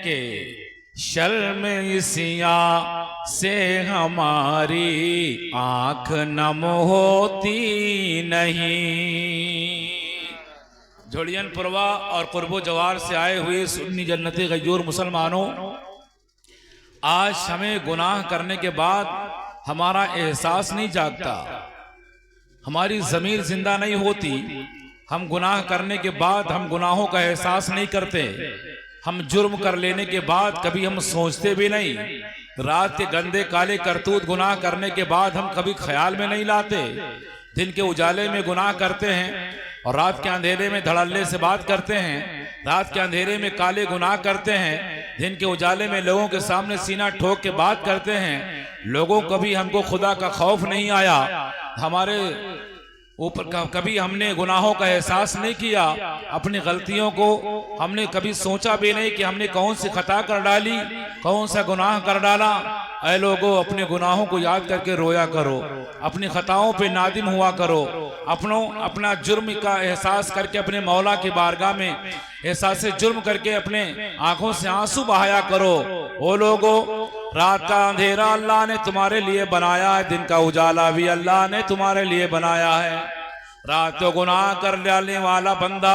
कि शर्म इसिया से हमारी आंख नम होती नहीं। झोड़ियनपुरवा और कुर्बो जवार से आए हुए सुन्नी जन्नती गयूर मुसलमानों, आज हमें गुनाह करने के बाद हमारा एहसास नहीं जागता, हमारी ज़मीर जिंदा नहीं होती। हम गुनाह करने के बाद हम गुनाहों का एहसास नहीं करते। हम जुर्म कर लेने के बाद कभी हम सोचते भी नहीं। रात के गंदे काले करतूत गुनाह करने के बाद हम कभी ख्याल में नहीं लाते। दिन के उजाले में गुनाह करते हैं और रात के अंधेरे में धड़ल्ले से बात करते हैं। रात के अंधेरे में काले गुनाह करते हैं, दिन के उजाले में लोगों के सामने सीना ठोक के बात करते हैं। लोगों कभी हमको खुदा का खौफ नहीं आया, हमारे ऊपर कभी हमने गुनाहों का एहसास नहीं किया। अपनी गलतियों को हमने कभी सोचा भी नहीं कि हमने कौन सी खता कर डाली, कौन सा गुनाह कर डाला। ऐ लोगों, अपने गुनाहों को याद करके रोया करो, अपनी खताओं पे नादिम हुआ करो, अपना जुर्म का एहसास करके अपने मौला की बारगाह में एहसास जुर्म करके अपने आंखों से आंसू बहाया करो। ओ लोगों, रात का अंधेरा अल्लाह ने तुम्हारे लिए बनाया है, दिन का उजाला भी अल्लाह ने तुम्हारे लिए बनाया है। रात को गुनाह कर डालने वाला बंदा,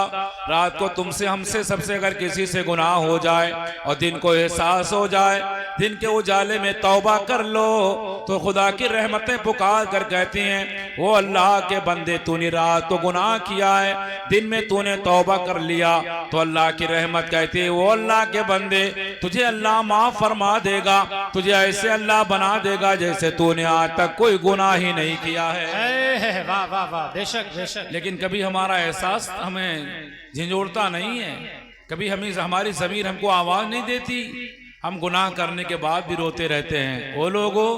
रात को तुमसे हमसे सबसे अगर किसी से गुनाह हो जाए और दिन को एहसास हो जाए, दिन के उजाले में तौबा कर लो तो खुदा की रहमतें पुकार कर कहती हैं, वो अल्लाह के बंदे, तूने रात को गुनाह किया है, दिन में तूने तौबा कर लिया, तो अल्लाह की रहमत कहती है, वो अल्लाह के बंदे, तुझे अल्लाह माफ फरमा देगा, तुझे ऐसे अल्लाह बना देगा जैसे तूने आज तक कोई गुनाह ही नहीं किया है। वाह वाह वाह, बेशक बेशक। लेकिन कभी हमारा एहसास हमें झंझोड़ता नहीं है, कभी हमारी ज़मीर हमको आवाज नहीं देती। हम गुनाह करने के बाद भी रोते रहते हैं। वो लोगों,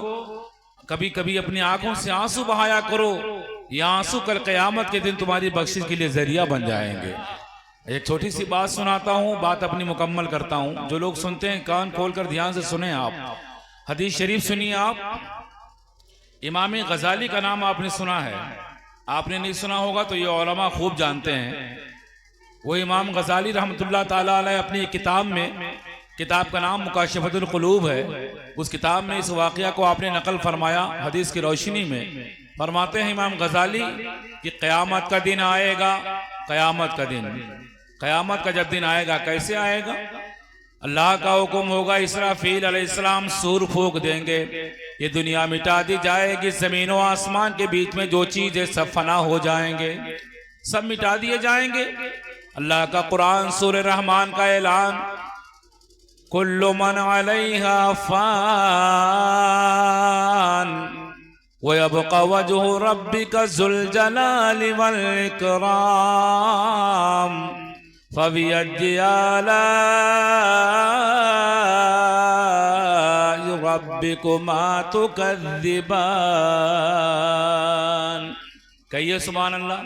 कभी कभी अपनी आंखों से आंसू बहाया करो, ये आंसू कल क़यामत के दिन तुम्हारी बख्शिश के लिए जरिया बन जाएंगे। एक छोटी सी बात सुनाता हूँ, बात अपनी मुकम्मल करता हूँ। जो लोग सुनते हैं कान खोलकर ध्यान से सुने। आप हदीस शरीफ सुनिए। आप इमाम गजाली का नाम आपने सुना है, आपने नहीं सुना होगा तो ये उलमा खूब जानते हैं। वो इमाम गजाली रहमतुल्लाह ताला अलैह अपनी किताब में, किताब का नाम मुकाशफतुल कुलूब है, उस किताब में इस वाक़या को आपने नकल फरमाया हदीस की रोशनी में। फरमाते हैं इमाम गजाली कि क़यामत का दिन आएगा, क़यामत का दिन, क़यामत का जब दिन आएगा, कैसे आएगा? अल्लाह का हुक्म होगा, इसराफील अलैहिस्सलाम सूर फूंक देंगे, ये दुनिया मिटा दी जाएगी, ज़मीन और आसमान के बीच में जो चीज़ है सब फना हो जाएंगे, सब मिटा दिए जाएंगे। अल्लाह का कुरान सूरह रहमान का ऐलान, कुल्लु मन अलैहा फान व यबक़ा वजहु रब्बिका ज़ुल जलाली वल इकराम फबिअय्यि आलाइ रब्बिकुमा तुकज़्ज़िबान। कहिए सुभान अल्लाह।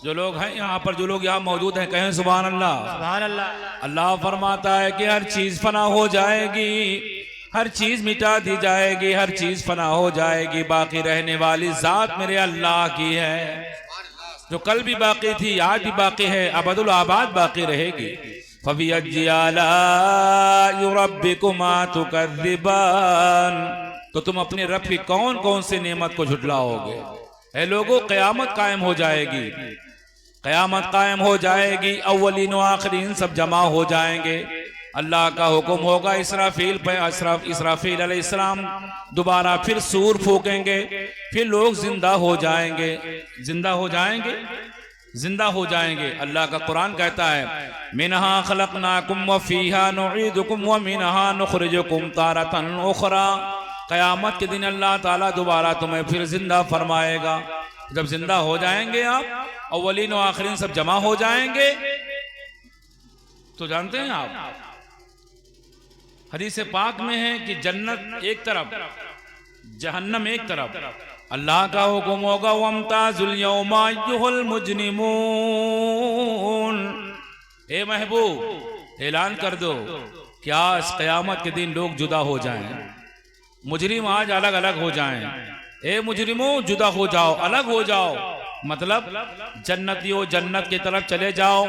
जो लोग हैं यहाँ पर, जो लोग यहाँ मौजूद हैं, कहें सुभान अल्लाह। सुभान अल्लाह। अल्लाह फरमाता है कि हर चीज फना हो जाएगी, हर चीज मिटा दी जाएगी, हर चीज फना हो जाएगी, बाकी रहने वाली जात मेरे अल्लाह की है, जो कल भी बाकी थी, आज भी बाकी है, अबदुल आबाद बाकी रहेगी। फबिअय्यि आलाइ रब्बिकुमा तुकज़्ज़िबान, तो तुम अपने रब की कौन कौन सी नेमत को झुटलाओगे? ऐ लोगों, क़यामत कायम हो जाएगी, क़यामत कायम हो जाएगी, अव्वलीन व आखिरीन सब जमा हो जाएंगे। अल्लाह का हुक्म होगा, इसराफील अलैहिस्सलाम दोबारा फिर सूर फूकेंगे, फिर लोग जिंदा हो जाएंगे, जिंदा हो जाएंगे, जिंदा हो जाएंगे। अल्लाह का कुरान कहता है, मिनहा खलक़नाकुम व फीहा नुईदुकुम व मिनहा नुखरिजुकुम तारतन उखरा। क़यामत के दिन अल्लाह ताला दोबारा तुम्हें फिर जिंदा फरमाएगा। जब जिंदा हो जाएंगे आप, अव्वलीन व आखिरीन सब जमा हो जाएंगे, तो जानते हैं आप, हदीस पाक में है कि जन्नत एक तरफ, जहन्नम एक तरफ। अल्लाह का हुक्म होगा, वम्ताजुल यौमा अय्युहल मुजरिमून। ए महबूब, ऐलान कर दो क्या इस क़यामत के दिन लोग जुदा हो जाएं, मुजरिम आज अलग अलग हो जाएं। ए मुजरिमों, जुदा हो जाओ, अलग हो जाओ। मतलब जन्नतियों जन्नत की तरफ चले जाओ,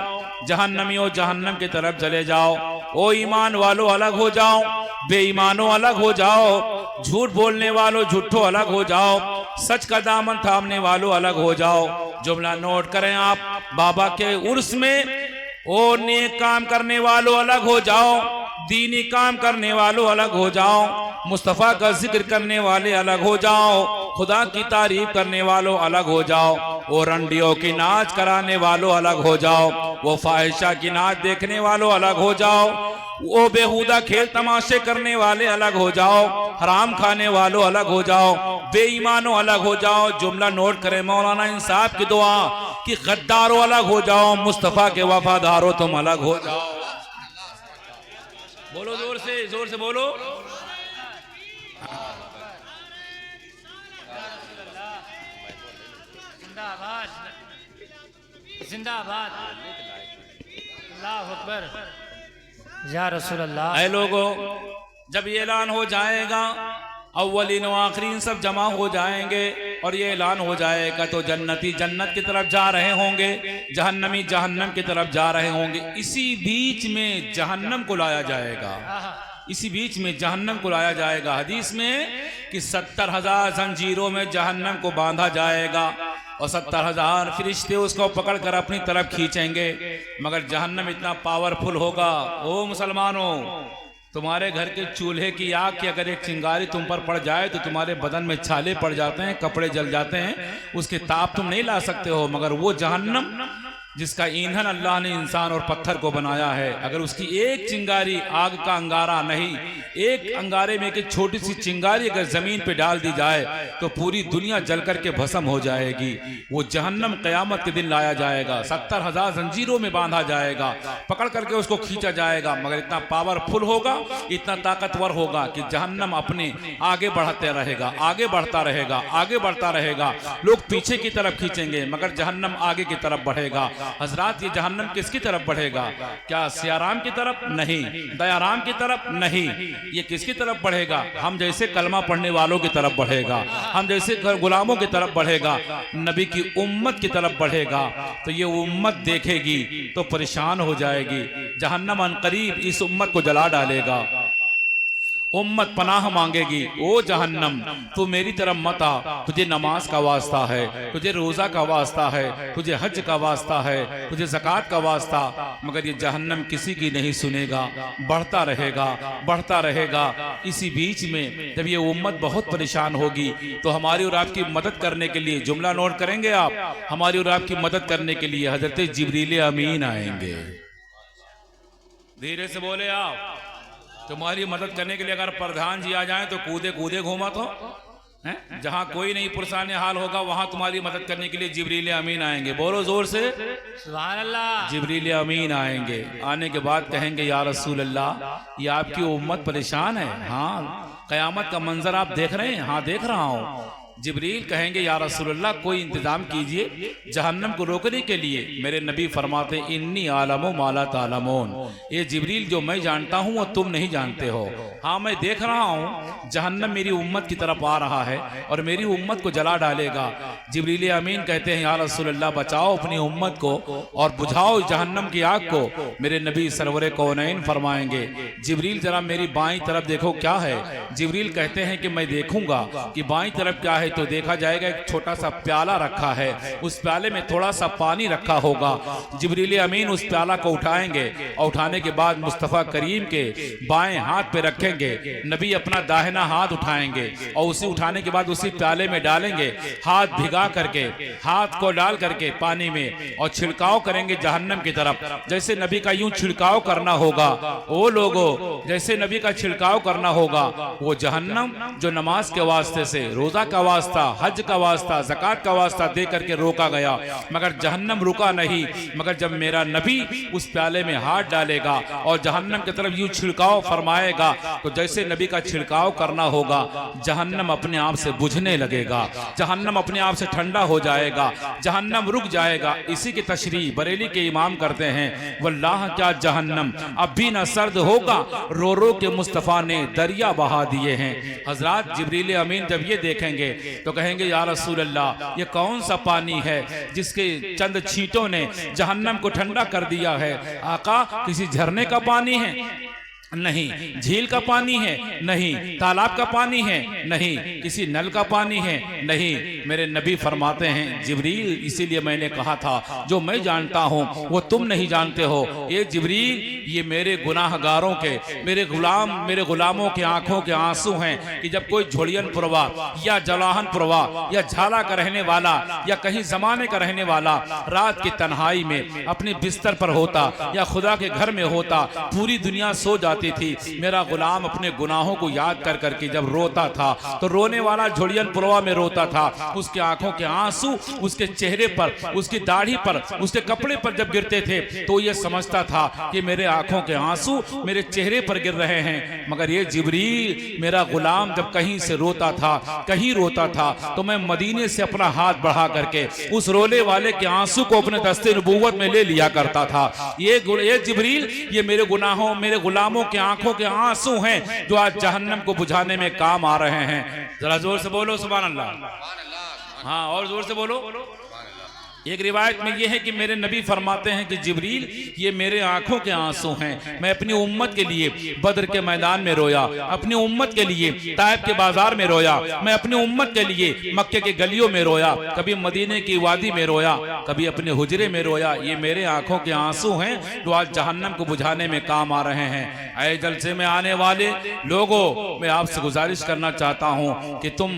जहन्नमियों जहन्नम की तरफ चले जाओ। ओ ईमान वालों अलग हो जाओ, बेईमानों अलग हो जाओ, झूठ बोलने वालों झूठों अलग हो जाओ, सच का दामन थामने वालों अलग हो जाओ। जुमला नोट करें आप, बाबा के उर्स में ओ नेक काम करने वालों अलग हो जाओ, दीनी काम करने वालों अलग हो जाओ, मुस्तफ़ा का जिक्र करने वाले अलग हो जाओ, खुदा की तारीफ करने वालों अलग हो जाओ, वो रंडियों की नाच कराने वालों अलग हो जाओ, वो फाहिशा की नाच देखने वालों अलग हो जाओ, वो बेहुदा खेल तमाशे करने वाले अलग हो जाओ, हराम खाने वालों अलग हो जाओ, बेईमानों अलग हो जाओ। जुमला नोट करें मौलाना इंसाफ की दुआ कि गद्दारों अलग हो जाओ, मुस्तफ़ा के वफादारों तुम अलग हो जाओ। बोलो जोर से बोलो। जिंदाबाद जिंदाबाद, अल्लाह अकबर, या रसूल अल्लाह। ऐ लोगों, जब ये ऐलान हो जाएगा, अव्वलीन व आखिरीन सब जमा हो जाएंगे और ये ऐलान हो जाएगा तो जन्नती जन्नत की तरफ जा रहे होंगे, जहन्नमी जहन्नम की तरफ जा रहे होंगे। इसी बीच में जहन्नम को लाया जाएगा, इसी बीच में जहन्नम को लाया जाएगा। हदीस में कि 70,000 जंजीरों में जहन्नम को बांधा जाएगा और 70,000 फरिश्ते उसको पकड़कर अपनी तरफ खींचेंगे। मगर जहन्नम इतना पावरफुल होगा, ओ मुसलमानों, तुम्हारे घर के चूल्हे की आग की अगर एक चिंगारी तुम पर पड़ जाए तो तुम्हारे बदन में छाले पड़ जाते हैं, कपड़े जल जाते हैं, उसके ताप तुम नहीं ला सकते हो। मगर वो जहन्नम जिसका ईंधन अल्लाह ने इंसान और पत्थर को बनाया है, अगर उसकी एक चिंगारी, आग का अंगारा नहीं, एक अंगारे में एक छोटी सी चिंगारी अगर जमीन पे डाल दी जाए तो पूरी दुनिया जल करके भस्म हो जाएगी। वो जहन्नम क़यामत के दिन लाया जाएगा, 70,000 जंजीरों में बांधा जाएगा, पकड़ करके उसको खींचा जाएगा। मगर इतना पावरफुल होगा, इतना ताकतवर होगा कि जहन्नम अपने आगे बढ़ते रहेगा, आगे बढ़ता रहेगा, आगे बढ़ता रहेगा। लोग पीछे की तरफ खींचेंगे मगर जहन्नम आगे की तरफ बढ़ेगा। हजरात, ये जहन्नम किसकी तरफ बढ़ेगा? क्या सियाराम की तरफ? नहीं। दयाराम की तरफ? नहीं। ये किसकी तरफ बढ़ेगा? हम जैसे कलमा पढ़ने वालों की तरफ बढ़ेगा, हम जैसे गुलामों की तरफ बढ़ेगा, नबी की उम्मत की तरफ बढ़ेगा। तो ये उम्मत देखेगी तो परेशान हो जाएगी। जहन्नम अनकरीब इस उम्मत को जला डालेगा। उम्मत पनाह मांगेगी, ओ जहन्नम तू मेरी तरफ मत आ, तुझे नमाज का वास्ता है, तुझे रोज़ा का वास्ता है, तुझे हज का वास्ता है, तुझे ज़कात का वास्ता। मगर ये जहन्नम किसी की नहीं सुनेगा, बढ़ता रहेगा, बढ़ता रहेगा। इसी बीच में जब ये उम्मत बहुत परेशान होगी तो हमारी और आपकी मदद करने के लिए, जुमला नोट करेंगे आप, हमारी और आपकी मदद करने के लिए हजरत जिब्रील अमीन आएंगे। धीरे से बोले आप। तुम्हारी मदद करने के लिए अगर प्रधान जी आ जाएं तो कूदे कूदे घूमा तो हैं? जहां कोई नहीं पुरसाने हाल होगा वहां तुम्हारी मदद करने के लिए जिब्रील अमीन आएंगे। बोलो जोर से, सुभान अल्लाह। जिब्रील अमीन आएंगे। आने के बाद कहेंगे, या रसूल अल्लाह, ये आपकी उम्मत परेशान है। हाँ, कयामत का मंजर आप देख रहे हैं? हाँ, देख रहा हूं। जिब्रील कहेंगे, या रसूलल्लाह, कोई इंतजाम कीजिए जहन्नम को रोकने के लिए। मेरे नबी फरमाते, इन्नी आलमो माला तालमोन, ये जिब्रील जो मैं जानता हूँ वो तुम नहीं जानते हो। हाँ, मैं देख रहा हूँ जहन्नम मेरी उम्मत की तरफ आ रहा है और मेरी उम्मत को जला डालेगा। जिब्रील अमीन कहते हैं, या रसूलल्लाह, बचाओ अपनी उम्मत को और बुझाओ जहन्नम की आग को। मेरे नबी सरवरे कौनैन फरमाएंगे, जिब्रील जरा मेरी बाईं तरफ देखो क्या है। जिब्रील कहते हैं कि मैं देखूंगा कि बाईं तरफ क्या है। तो देखा जाएगा एक छोटा सा प्याला रखा है, उस प्याले में थोड़ा सा पानी रखा होगा। जिब्रील अमीन उस प्याला को उठाएंगे और उठाने के बाद मुस्तफ़ा करीम के बाएं हाथ पे रखेंगे। नबी अपना दाहिना हाथ उठाएंगे और उसे उठाने के बाद उसी प्याले में डालेंगे, हाथ भिगा करके, हाथ को डाल करके पानी में, और छिड़काव करेंगे जहन्नम की तरफ। जैसे नबी का यूं छिड़काव करना होगा, वो लोगों जैसे नबी का छिड़काव करना होगा, वो जहन्नम जो नमाज के वास्ते से, रोजा का वास्ता, हज का वास्ता, ज़कात का वास्ता दे करके रोका गया, मगर जहन्नम रुका नहीं। मगर जब मेरा नबी उस प्याले में हाथ डालेगा और जहन्नम की तरफ यूं छिड़काव फरमाएगा, तो जैसे नबी का छिड़काव करना होगा, जहन्नम अपने आप से बुझने लगेगा, जहन्नम अपने आप से ठंडा हो जाएगा, जहन्नम रुक जाएगा। इसी की तशरीह बरेली के इमाम करते हैं, वल्लाह क्या जहन्नम अब भी न सर्द होगा, रो रो के मुस्तफ़ा ने दरिया बहा दिए हैं। हजरात, जिब्रील अमीन जब ये देखेंगे तो कहेंगे या रसूल अल्लाह ये कौन सा पानी है जिसके चंद छींटों ने जहन्नम को ठंडा कर दिया है। आका किसी झरने का पानी है? नहीं। झील का पानी है? नहीं। तालाब का पानी है? नहीं। किसी नल का पानी है? नहीं। मेरे नबी फरमाते हैं जिब्रील, इसीलिए मैंने कहा था जो मैं जानता हूं वो तुम नहीं जानते हो। ये जिब्रील ये मेरे गुनाहगारों के, मेरे गुलामों के आंखों के आंसू हैं कि जब कोई झोड़ियन पुरवा या जलाहन पुरवा या झाला का रहने वाला या कहीं जमाने का रहने वाला रात की तन्हाई में अपने बिस्तर पर होता या खुदा के घर में होता, पूरी दुनिया सो जाती थी, मेरा गुलाम अपने गुनाहों को याद कर करके जब रोता था तो रोने वाला झोड़ियन पुरवा में रोता था। उसके आंखों के आंसू उसके चेहरे पर, उसकी दाढ़ी पर, उसके कपड़े पर जब गिरते थे तो ये समझता था कि मेरे आंखों के आंसू मेरे चेहरे पर गिर रहे हैं। मगर ये जिब्रील मेरा गुलाम जब कहीं से रोता था, कहीं रोता था, तो मैं मदीने से अपना हाथ बढ़ा करके उस रोने वाले के आंसू को अपने दस्ते नबूवत में ले लिया करता था। ये जिब्रील ये मेरे गुनाहों, मेरे गुलामों के आंखों के आंसू हैं जो आज जहन्नम को बुझाने में काम आ रहे हैं। जरा जोर से बोलो सुभान अल्लाह। हाँ और जोर से बोलो। एक रिवायत में यह है कि मेरे नबी फरमाते हैं कि जिब्रील ये मेरे आंखों के आंसू हैं। मैं अपनी उम्मत के लिए बद्र के मैदान में रोया, अपनी उम्मत के लिए ताइफ के बाजार में रोया, मैं अपनी उम्मत के लिए मक्के के गलियों में रोया, कभी मदीने की वादी में रोया, कभी अपने हुजरे में रोया। ये मेरे आंखों के आंसू हैं जो आज जहन्नम को बुझाने में काम आ रहे हैं। ऐ जलसे में आने वाले लोगों, मैं आपसे गुजारिश करना चाहता हूँ कि तुम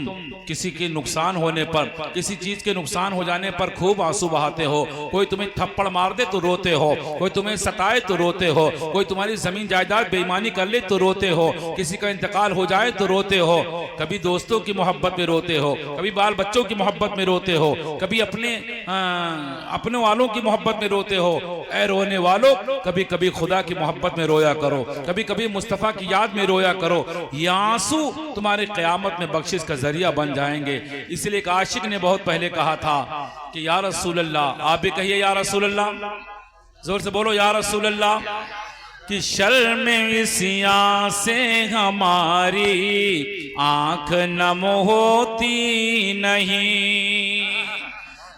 किसी के नुकसान होने पर, किसी चीज के नुकसान हो जाने पर खूब आंसू बहाते हो। कोई तुम्हें थप्पड़ मार दे तो रोते हो, कोई तुम्हें सताए तो रोते हो, कोई तुम्हारी जमीन जायदाद बेईमानी कर ले तो रोते हो, किसी का इंतकाल हो जाए तो रोते हो, कभी दोस्तों की मोहब्बत में रोते हो, कभी बाल बच्चों की मोहब्बत में रोते हो, कभी अपने वालों की मोहब्बत में रोते हो। ऐ रोने वालों, कभी कभी खुदा की मोहब्बत में रोया करो, कभी कभी मुस्तफा की याद में रोया करो। ये आंसू तुम्हारे क़यामत में बख्शिश का जरिया बन जाएंगे। इसलिए एक आशिक ने बहुत पहले कहा था कि या रसूल अल्लाह, आप भी कहिए या रसूल अल्लाह, जोर से बोलो या रसूल अल्लाह, कि शर्म इसियां से हमारी आंख नम होती नहीं।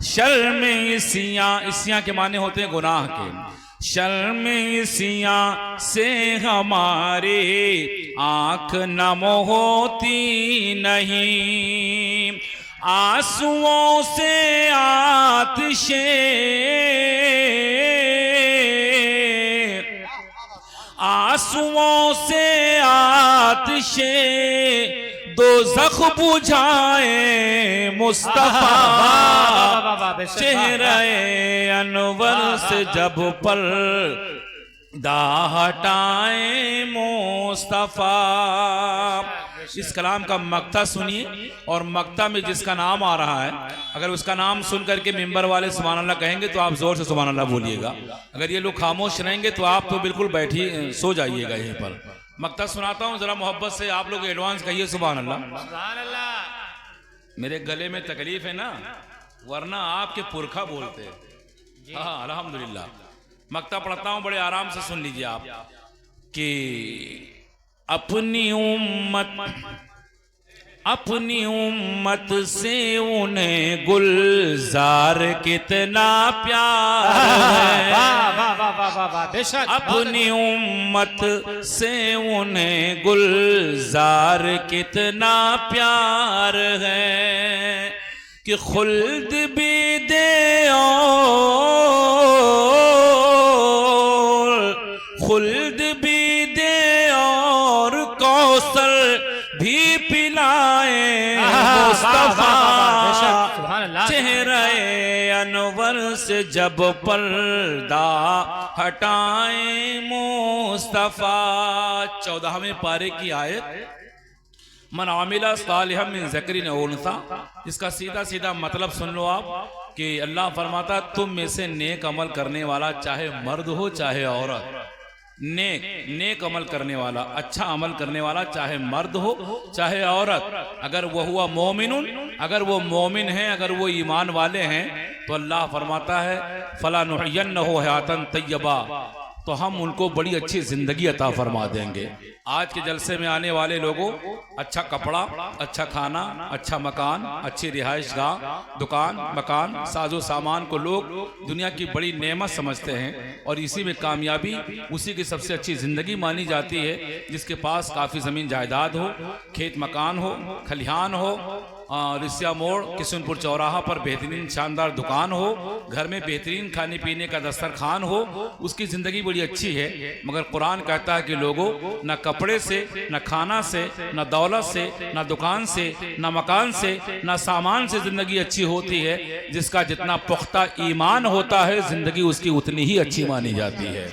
शर्म इसियां के माने होते हैं गुनाह के। शर्म इसियां से हमारी आंख नम होती नहीं। आंसुओं से आतिशे, आंसुओं से आतिशे दोज़ख बुझाए मुस्तफा। चेहरे अनवर से जब पर हटाए मुस्तफा। इस कलाम का मक्ता सुनिए और मक्ता में जिसका नाम आ रहा है, अगर उसका नाम सुन करके मिंबर वाले सुभान अल्लाह कहेंगे तो आप जोर से सुभान अल्लाह बोलिएगा। अगर ये लोग खामोश रहेंगे तो आप तो बिल्कुल बैठी सो जाइएगा यहीं पर। मक्ता सुनाता हूँ, जरा मोहब्बत से आप लोग एडवांस कहिए सुभान अल्लाह। मेरे गले में तकलीफ है ना, वरना आपके पुरखा बोलते। हाँ अल्हम्दुलिल्लाह। मक्ता पढ़ता हूँ, बड़े आराम से सुन लीजिए आप कि अपनी उम्मत से उन्हें गुलजार कितना प्यार है। अपनी उम्मत से उन्हें गुलजार कितना प्यार है कि खुल्द भी दे और खुल्द भी दे और कौसर भी पिलाए मुस्तफा। चेहरे अनवर से जब पर्दा हटाए मुस्तफा। 14वें पारे की आयत, मन आमिला सालिहम मिन ज़करिन औ उन्सा। इसका सीधा सीधा मतलब सुन लो आप कि अल्लाह फरमाता तुम में से नेक अमल करने वाला चाहे मर्द हो चाहे औरत, नेक अमल करने वाला, अच्छा अमल करने वाला चाहे मर्द हो चाहे औरत, अगर वो हुआ मोमिनुन, अगर वो मोमिन है, अगर वो ईमान वाले हैं, तो अल्लाह फरमाता है फला नुहयन्नहु हयातन तय्यबा, तो हम उनको बड़ी अच्छी जिंदगी अता फरमा देंगे। आज के जलसे में आने वाले लोगों अच्छा कपड़ा, अच्छा खाना, अच्छा मकान, अच्छी रिहाइश गाह, दुकान, मकान, साजो सामान को लोग दुनिया की बड़ी नेमत समझते हैं और इसी में कामयाबी उसी की सबसे अच्छी ज़िंदगी मानी जाती है जिसके पास काफ़ी ज़मीन जायदाद हो, खेत मकान हो, खलिहान हो, रिसिया मोड़ किशनपुर चौराहा पर बेहतरीन शानदार दुकान हो, घर में बेहतरीन खाने पीने का दस्तरखान हो, उसकी ज़िंदगी बड़ी अच्छी है। मगर कुरान कहता है कि लोगों न कपड़े से, न खाना से, न दौलत से, न दुकान से, न मकान से, न सामान से ज़िंदगी अच्छी होती है। जिसका जितना पुख्ता ईमान होता है ज़िंदगी उसकी उतनी ही अच्छी मानी जाती है।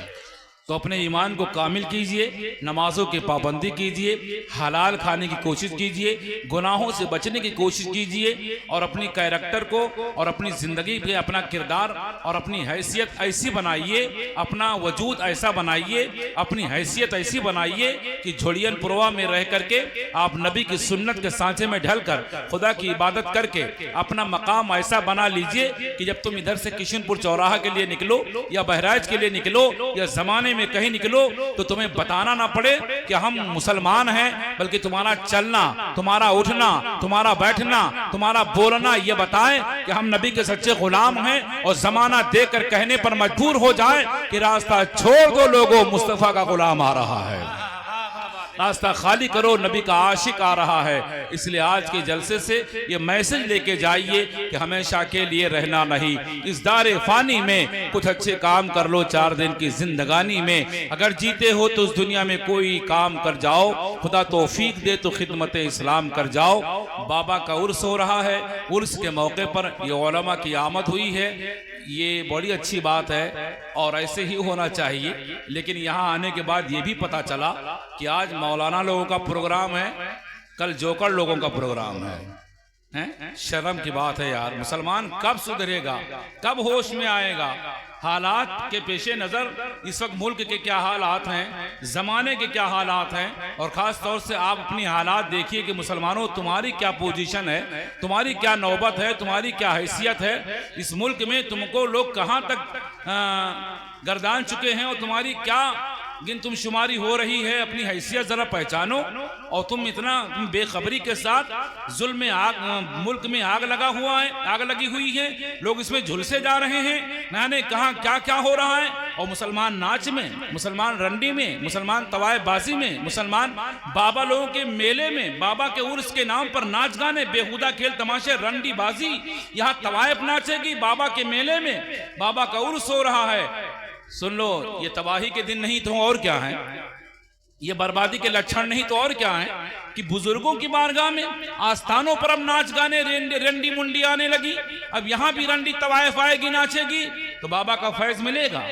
तो अपने ईमान को कामिल कीजिए, नमाजों की पाबंदी कीजिए, हलाल खाने की कोशिश कीजिए, गुनाहों से बचने की कोशिश कीजिए और अपनी कैरेक्टर को और अपनी ज़िंदगी पे अपना किरदार और अपनी हैसियत ऐसी बनाइए, अपना वजूद ऐसा बनाइए, अपनी हैसियत ऐसी बनाइए कि झोड़ियन पुरवा में रह करके आप नबी की सुन्नत के सांचे में ढल कर खुदा की इबादत करके अपना मकाम ऐसा बना लीजिए कि जब तुम इधर से किशनपुर चौराहा के लिए निकलो या बहराइच के लिए निकलो या ज़माने में कहीं निकलो तो तुम्हें बताना ना पड़े कि हम मुसलमान हैं, बल्कि तुम्हारा चलना, तुम्हारा उठना, तुम्हारा बैठना, तुम्हारा बोलना ये बताए कि हम नबी के सच्चे गुलाम हैं और जमाना देकर कहने पर मजबूर हो जाए कि रास्ता छोड़ दो लोगों, मुस्तफा का गुलाम आ रहा है, रास्ता खाली करो, नबी का आशिक आ रहा है। इसलिए आज के जलसे से ये मैसेज लेके जाइए कि हमेशा के लिए रहना नहीं, इस दारे फानी में कुछ अच्छे काम कर लो 4 दिन की जिंदगानी में। अगर जीते हो तो उस दुनिया में कोई काम कर जाओ, खुदा तौफीक दे तो खिदमत इस्लाम कर जाओ। बाबा का उर्स हो रहा है, उर्स के मौके पर ये उलमा की आमद हुई है, ये बड़ी अच्छी बात है और ऐसे ही होना चाहिए। लेकिन यहाँ आने के बाद ये भी पता चला कि आज मौलाना लोगों का प्रोग्राम है, कल जोकर लोगों का प्रोग्राम है। शर्म की बात है यार, मुसलमान कब सुधरेगा, कब होश में आएगा? हालात के पेशे नज़र इस वक्त मुल्क के क्या हालात हैं, ज़माने के क्या हालात हैं, और ख़ास तौर से आप अपनी हालात देखिए कि मुसलमानों तुम्हारी क्या पोजीशन है, तुम्हारी क्या नौबत है, तुम्हारी क्या हैसियत है इस मुल्क में, तुमको लोग कहाँ तक गर्दान चुके हैं और तुम्हारी क्या गिन तुम शुमारी हो रही है। अपनी हैसियत जरा पहचानो और तुम बेखबरी के साथ जुल्म में आग, मुल्क में आग लगा हुआ है, आग लगी हुई है, लोग इसमें झुलसे जा रहे हैं, मैंने कहा क्या क्या हो रहा है। और मुसलमान नाच में, मुसलमान रंडी में, मुसलमान तवायबाजी में, मुसलमान बाबा लोगों के मेले में, बाबा के उर्स के नाम पर नाच गाने, बेहुदा खेल तमाशे, रंडी बाजी, यहाँ तवायब नाचेगी बाबा के मेले में, बाबा का उर्स हो रहा है। सुन लो, ये तबाही के दिन नहीं तो और क्या है, ये बर्बादी के लक्षण नहीं तो और क्या है कि बुजुर्गों की बारगाह में आस्थानों पर अब नाच गाने, रंडी मुंडी आने लगी। अब यहाँ भी रंडी तवायफ आएगी, नाचेगी तो बाबा का फैज मिलेगा,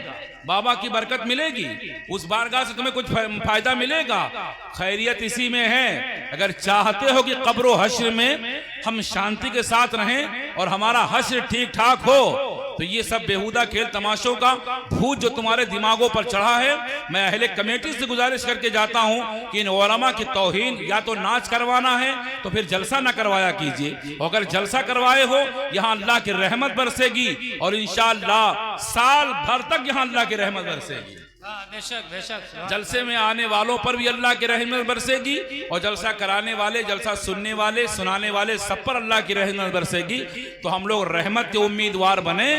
बाबा की बरकत मिलेगी, उस बारगाह से तुम्हें कुछ फायदा मिलेगा। खैरियत इसी में है, अगर चाहते हो कि कब्र हश्र में हम शांति के साथ रहें और हमारा हश्र ठीक ठाक हो, तो ये सब बेहुदा खेल तमाशों का भूत जो तुम्हारे दिमागों पर चढ़ा है, मैं अहले कमेटी से गुजारिश करके जाता हूं कि इन उलमा की तौहीन, या तो नाच करवाना है तो फिर जलसा ना करवाया कीजिए, अगर जलसा करवाए हो यहाँ अल्लाह की रहमत बरसेगी और इंशाअल्लाह साल भर तक यहाँ अल्लाह की रहमत बरसेगी। बेशक बेशक, जलसे में आने वालों पर भी अल्लाह की रहमत बरसेगी और जलसा कराने वाले, जलसा सुनने वाले, सुनाने वाले सब पर अल्लाह की रहमत बरसेगी। तो हम लोग रहमत के उम्मीदवार बने,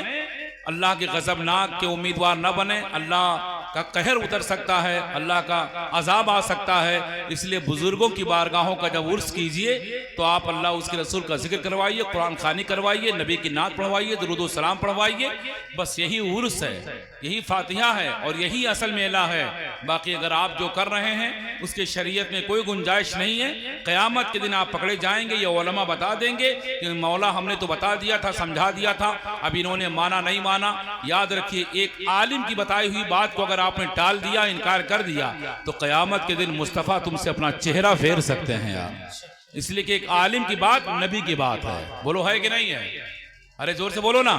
अल्लाह के गज़बनाक के उम्मीदवार न बने। अल्लाह का कहर उतर सकता है, अल्लाह का अजाब आ सकता है। इसलिए बुजुर्गों की बारगाहों का जब उर्स कीजिए तो आप अल्लाह उसके रसूल का जिक्र करवाइए, कुरान खानी करवाइए, नबी की नात पढ़वाइए, दुरूद व सलाम पढ़वाइए। बस यही उर्स है, यही फातिहा है और यही असल मेला है। बाकी अगर आप जो कर रहे हैं उसके शरीयत में कोई गुंजाइश नहीं है। क़यामत के दिन आप पकड़े जाएंगे, ये उलमा बता देंगे कि मौला हमने तो बता दिया था, समझा दिया था, अब इन्होंने माना नहीं माना। याद रखिए, एक आलिम की बताई हुई बात को अगर आपने टाल दिया, इनकार कर दिया, तो क़यामत के दिन मुस्तफ़ा तुमसे अपना चेहरा फेर सकते हैं यार। इसलिए कि एक आलिम की बात नबी की बात है। बोलो है कि नहीं है? अरे जोर से बोलो ना।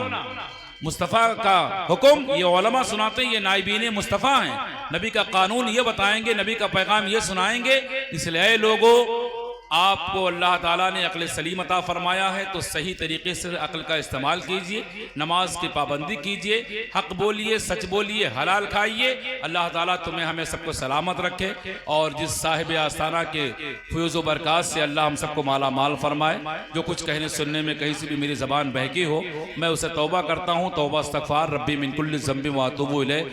मुस्तफ़ा का हुक्म ये उलमा सुनाते हैं, ये नाइबीन मुस्तफ़ा हैं, नबी का कानून ये बताएंगे, नबी का पैगाम ये सुनाएंगे। इसलिए लोगों आपको अल्लाह ताला ने अक्ल सलीम अता फरमाया है, तो सही तरीके से अक्ल का इस्तेमाल कीजिए, नमाज की पाबंदी कीजिए, हक बोलिए, सच बोलिए, हलाल खाइए। अल्लाह ताला तुम्हें हमें सबको सलामत रखे और जिस साहिब आस्थाना के फयूज़ व बरक़ात से अल्लाह हम सबको माला माल फरमाए। जो कुछ कहने सुनने में कहीं से भी मेरी ज़बान बहकी हो, मैं उसे तौबा करता हूँ। तौबा इस्तग़फ़ार रब्बी मिन कुल्लि ज़ंबि व अतूबु इलैह।